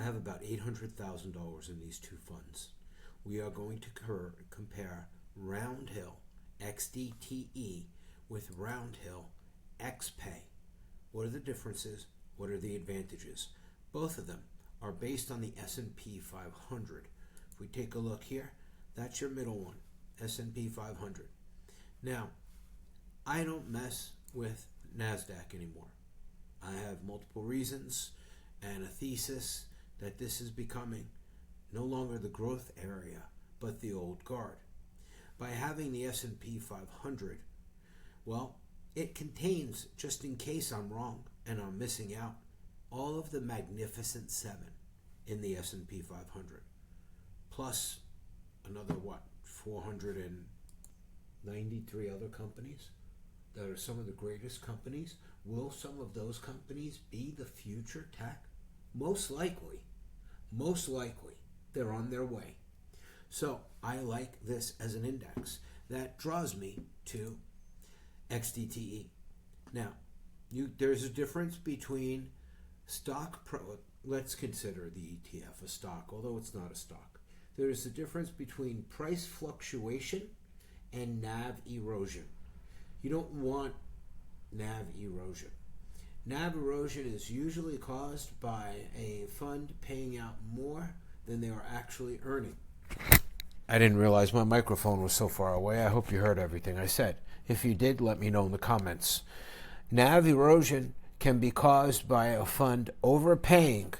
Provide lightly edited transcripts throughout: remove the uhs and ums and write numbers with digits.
have about $800,000 in these two funds. We are going to compare Roundhill XDTE with Roundhill XPAY. What are the differences? What are the advantages? Both of them are based on the S&P 500. If we take a look here, that's your middle one, S&P 500. Now, I don't mess with NASDAQ anymore. I have multiple reasons and a thesis that this is becoming no longer the growth area, but the old guard. By having the S&P 500, well, it contains, just in case I'm wrong and I'm missing out, all of the Magnificent Seven in the S&P 500, plus another, 493 other companies that are some of the greatest companies. Will some of those companies be the future tech? Most likely. They're on their way. So I like this as an index that draws me to XDTE. Now, there's a difference between let's consider the ETF a stock, although it's not a stock. There is a difference between price fluctuation and NAV erosion. You don't want NAV erosion. NAV erosion is usually caused by a fund paying out more than they are actually earning. I didn't realize my microphone was so far away. I hope you heard everything I said. If you did, let me know in the comments. NAV erosion can be caused by a fund overpaying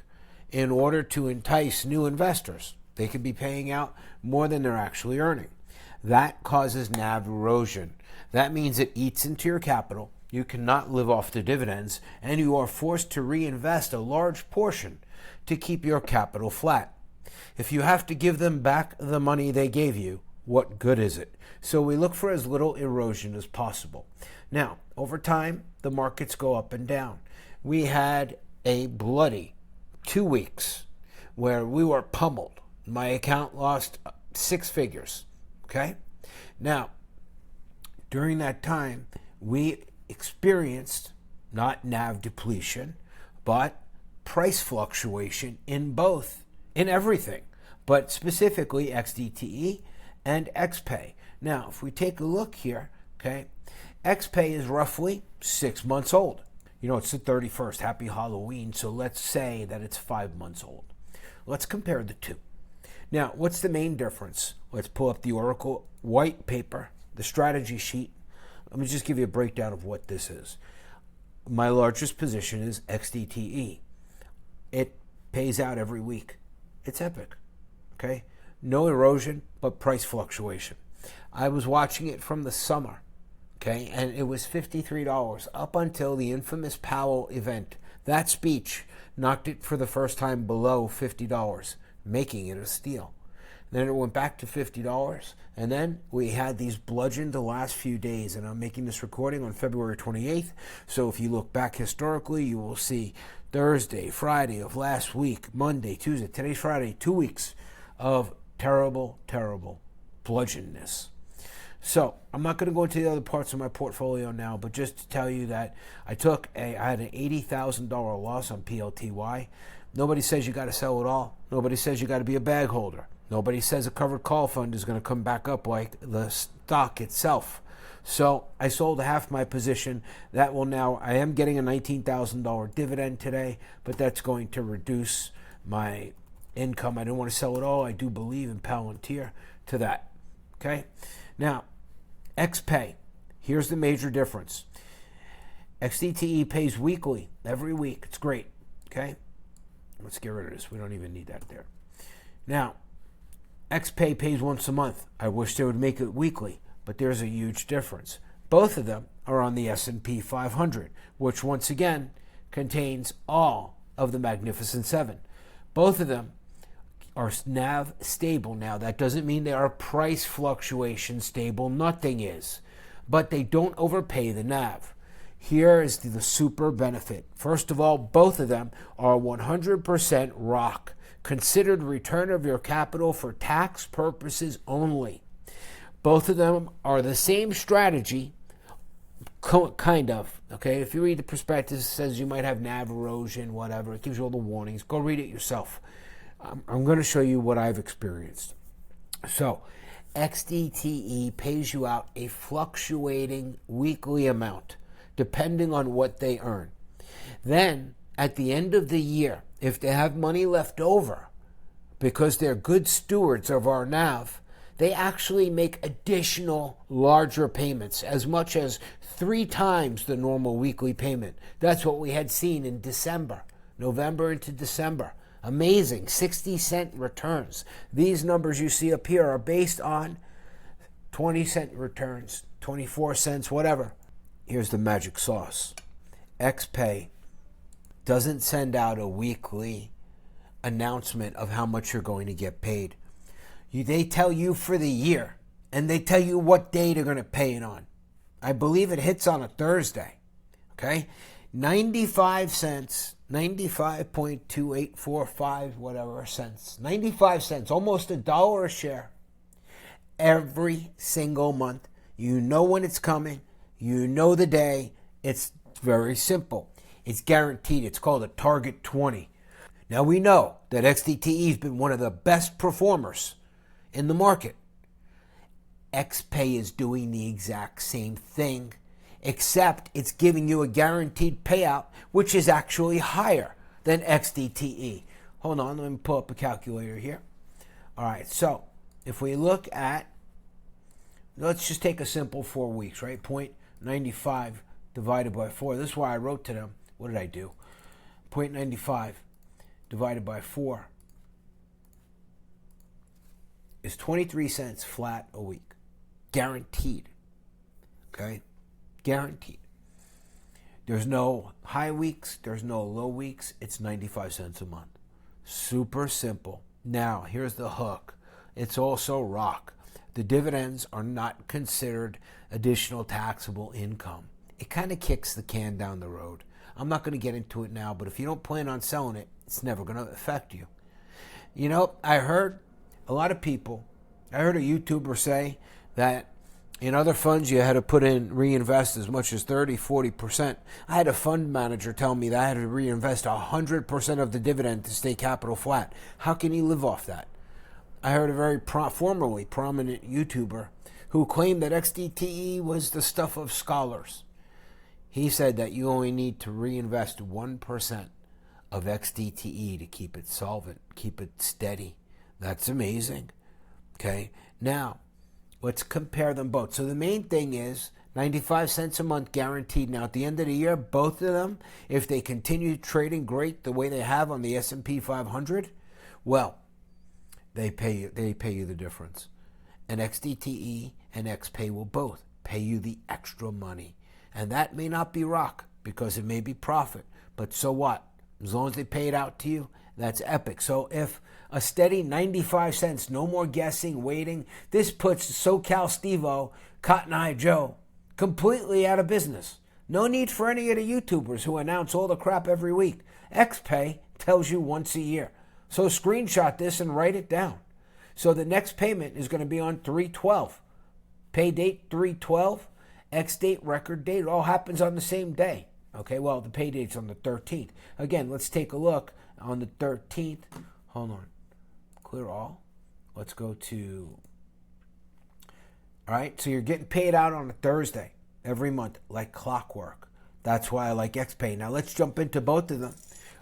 in order to entice new investors. They could be paying out more than they're actually earning. That causes NAV erosion. That means it eats into your capital. You cannot live off the dividends, and you are forced to reinvest a large portion to keep your capital flat. If you have to give them back the money they gave you, what good is it? So we look for as little erosion as possible. Now, over time, the markets go up and down. We had a bloody 2 weeks where we were pummeled. My account lost 6 figures. Okay? Now, during that time, we experienced not NAV depletion, but price fluctuation in everything, but specifically XDTE and XPAY. Now, if we take a look here, okay, XPAY is roughly 6 months old. It's the 31st. Happy Halloween. So let's say that it's 5 months old. Let's compare the two. Now, what's the main difference? Let's pull up the Oracle white paper, the strategy sheet. Let me just give you a breakdown of what this is. My largest position is XDTE. It pays out every week. It's epic. Okay? No erosion, but price fluctuation. I was watching it from the summer. Okay? And it was $53 up until the infamous Powell event. That speech knocked it for the first time below $50, making it a steal. Then it went back to $50, and then we had these bludgeoned the last few days, and I'm making this recording on February 28th, so if you look back historically, you will see Thursday, Friday of last week, Monday, Tuesday, today's Friday, 2 weeks of terrible, terrible bludgeonness. So I'm not going to go into the other parts of my portfolio now, but just to tell you that I had an $80,000 loss on PLTY. Nobody says you got to sell it all. Nobody says you got to be a bag holder. Nobody says a covered call fund is going to come back up like the stock itself. So I sold half my position. That will now, I am getting a $19,000 dividend today, but that's going to reduce my income. I didn't want to sell it all. I do believe in Palantir to that. Okay. Now, XPAY. Here's the major difference. XDTE pays weekly, every week. It's great. Okay. Let's get rid of this. We don't even need that there. Now, XPAY pays once a month. I wish they would make it weekly, but there's a huge difference. Both of them are on the S&P 500, which once again contains all of the Magnificent Seven. Both of them are NAV stable. Now, that doesn't mean they are price fluctuation stable. Nothing is. But they don't overpay the NAV. Here is the super benefit. First of all, both of them are 100% ROC, considered return of your capital for tax purposes only. Both of them are the same strategy, Kind of. Okay, if you read the prospectus, it says you might have NAV erosion, whatever. It gives you all the warnings. Go read it yourself. I'm going to show you what I've experienced. So, XDTE pays you out a fluctuating weekly amount, depending on what they earn. Then, at the end of the year, if they have money left over, because they're good stewards of our NAV, they actually make additional larger payments, as much as 3 times the normal weekly payment. That's what we had seen in December, November into December. Amazing, 60-cent returns. These numbers you see up here are based on 20-cent returns, 24 cents, whatever. Here's the magic sauce. XPAY doesn't send out a weekly announcement of how much you're going to get paid. They tell you for the year, and they tell you what day they're going to pay it on. I believe it hits on a Thursday. Okay? 95 cents, 95.2845 whatever cents. 95 cents, almost $1 a share. Every single month. You know when it's coming. You know the day. It's very simple. It's guaranteed. It's called a Target 20. Now we know that XDTE has been one of the best performers in the market. XPAY is doing the exact same thing, except it's giving you a guaranteed payout, which is actually higher than XDTE. Hold on, let me pull up a calculator here. All right, so if we look at, let's just take a simple 4 weeks, right? 0.95 divided by 4. This is why I wrote to them. What did I do? 0.95 divided by 4 is 23 cents flat a week. Guaranteed. Okay? Guaranteed. There's no high weeks. There's no low weeks. It's 95 cents a month. Super simple. Now, here's the hook. It's also rock. The dividends are not considered additional taxable income. It kind of kicks the can down the road. I'm not going to get into it now, but if you don't plan on selling it, it's never going to affect you. You know, I heard a YouTuber say that in other funds you had to reinvest as much as 30, 40%. I had a fund manager tell me that I had to reinvest 100% of the dividend to stay capital flat. How can you live off that? I heard a very formerly prominent YouTuber who claimed that XDTE was the stuff of scholars. He said that you only need to reinvest 1% of XDTE to keep it solvent, keep it steady. That's amazing. Okay, now let's compare them both. So the main thing is 95 cents a month guaranteed. Now at the end of the year, both of them, if they continue trading great the way they have on the S&P 500, well, they pay you the difference. And XDTE and XPAY will both pay you the extra money. And that may not be rock because it may be profit, but so what? As long as they pay it out to you, that's epic. So if a steady 95 cents, no more guessing, waiting, this puts SoCal Steve-O, Cotton Eye Joe, completely out of business. No need for any of the YouTubers who announce all the crap every week. XPAY tells you once a year. So screenshot this and write it down. So the next payment is going to be on 3/12. Pay date 3/12, X date, record date, it all happens on the same day. Okay, well, the pay date's on the 13th. Again, let's take a look on the 13th. Hold on. Clear all. Let's go to... All right, so you're getting paid out on a Thursday every month, like clockwork. That's why I like XPAY. Now, let's jump into both of them.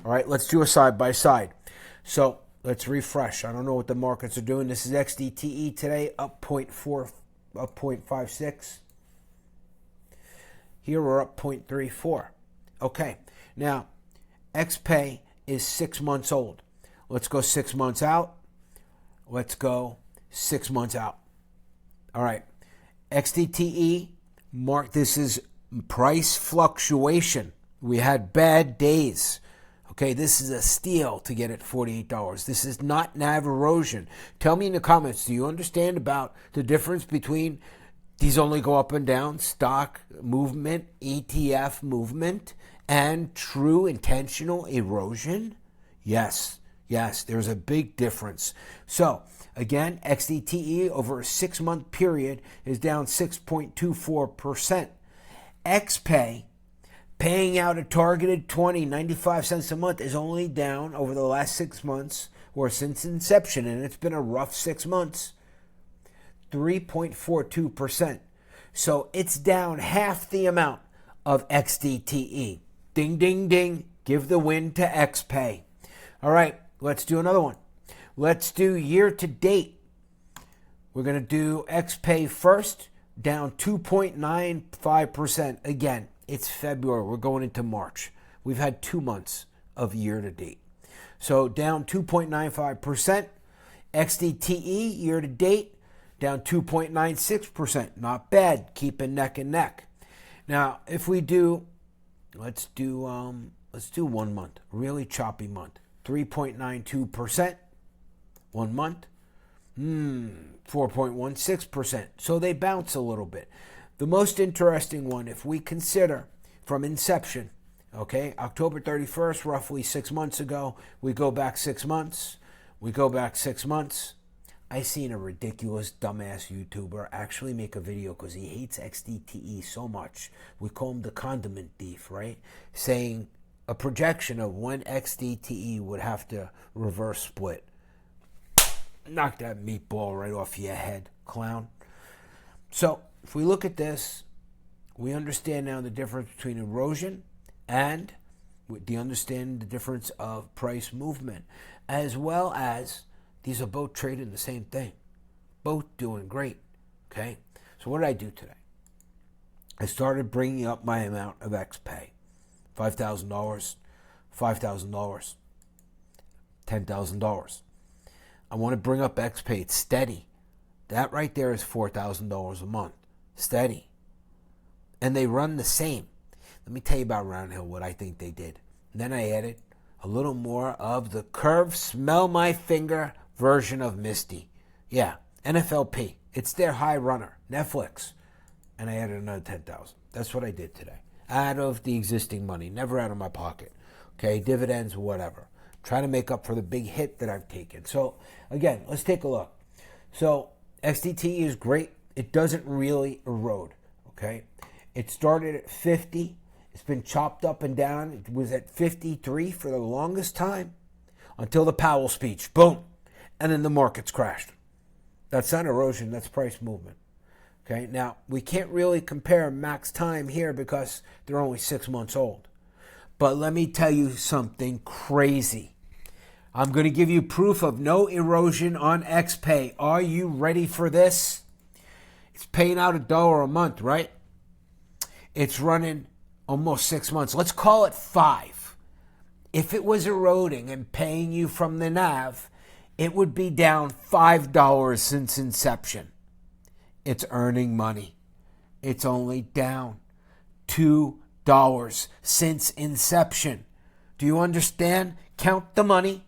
All right, let's do a side-by-side. So, let's refresh. I don't know what the markets are doing. This is XDTE today, up 0.56. Here we're up 0.34. Okay, now XPAY is 6 months old. Let's go 6 months out. Let's go 6 months out. All right, XDTE, this is price fluctuation. We had bad days. Okay, this is a steal to get at $48. This is not NAV erosion. Tell me in the comments, do you understand about the difference between these only go up and down, stock movement, ETF movement, and true intentional erosion? Yes, there's a big difference. So, again, XDTE over a 6 month period is down 6.24%. XPAY, paying out a targeted 95 cents a month, is only down over the last 6 months, or since inception, and it's been a rough 6 months, 3.42%. So it's down half the amount of XDTE. Ding, ding, ding. Give the win to XPAY. All right, let's do another one. Let's do year to date. We're going to do XPAY first, down 2.95%. Again, it's February. We're going into March. We've had 2 months of year to date. So down 2.95%. XDTE year to date, down 2.96%. Not bad. Keeping neck and neck. Now, if we do, let's do 1 month. Really choppy month. 3.92%. 1 month. 4.16%. So they bounce a little bit. The most interesting one, if we consider from inception, okay, October 31st, roughly 6 months ago, we go back 6 months. We go back 6 months. I seen a ridiculous dumbass YouTuber actually make a video because he hates XDTE so much. We call him the condiment thief, right? Saying a projection of when XDTE would have to reverse split. Knock that meatball right off your head, clown. So if we look at this, we understand now the difference between erosion and the difference of price movement, as well as these are both trading the same thing. Both doing great, okay? So what did I do today? I started bringing up my amount of XPAY. $5,000, $5,000, $10,000. I want to bring up XPAY. It's steady. That right there is $4,000 a month. Steady. And they run the same. Let me tell you about Roundhill, what I think they did. And then I added a little more of the curve, smell my finger version of Misty. Yeah, NFLP. It's their high runner, Netflix. And I added another 10,000. That's what I did today. Out of the existing money, never out of my pocket. Okay, dividends, whatever. Trying to make up for the big hit that I've taken. So, again, let's take a look. So, XDTE is great. It doesn't really erode, okay? It started at 50. It's been chopped up and down. It was at 53 for the longest time until the Powell speech. Boom. And then the markets crashed. That's not erosion. That's price movement. Okay, now we can't really compare max time here because they're only 6 months old. But let me tell you something crazy. I'm going to give you proof of no erosion on XPAY. Are you ready for this? It's paying out $1 a month, right? It's running almost 6 months. Let's call it 5. If it was eroding and paying you from the NAV, it would be down $5 since inception. It's earning money. It's only down $2 since inception. Do you understand? Count the money.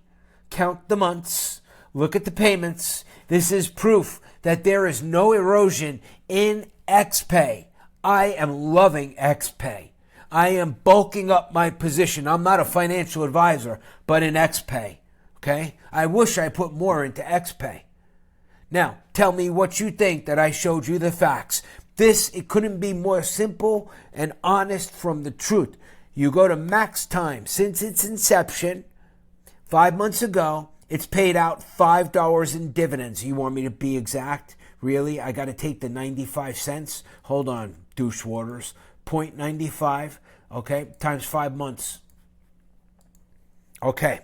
Count the months. Look at the payments. This is proof that there is no erosion in XPAY. I am loving XPAY. I am bulking up my position. I'm not a financial advisor, but in XPAY. Okay? I wish I put more into XPAY. Now, tell me what you think that I showed you the facts. It couldn't be more simple and honest from the truth. You go to max time since its inception, 5 months ago, it's paid out $5 in dividends. You want me to be exact? Really? I got to take the 95 cents? Hold on, douche waters. 0.95, okay, times 5 months. Okay.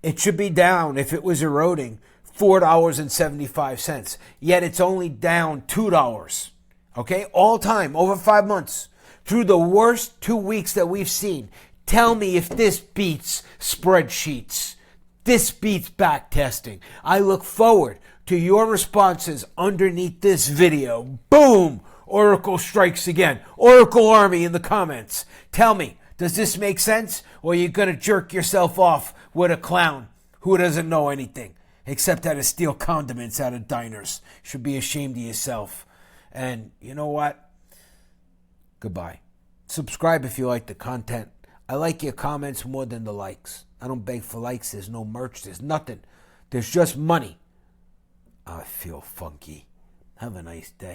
It should be down, if it was eroding, $4.75. Yet it's only down $2. Okay? All time, over 5 months. Through the worst 2 weeks that we've seen. Tell me if this beats spreadsheets. This beats back testing. I look forward to your responses underneath this video. Boom! Oracle strikes again. Oracle Army in the comments. Tell me, does this make sense? Or are you going to jerk yourself off with a clown who doesn't know anything except how to steal condiments out of diners? Should be ashamed of yourself. And you know what? Goodbye. Subscribe if you like the content. I like your comments more than the likes. I don't beg for likes. There's no merch. There's nothing. There's just money. I feel funky. Have a nice day.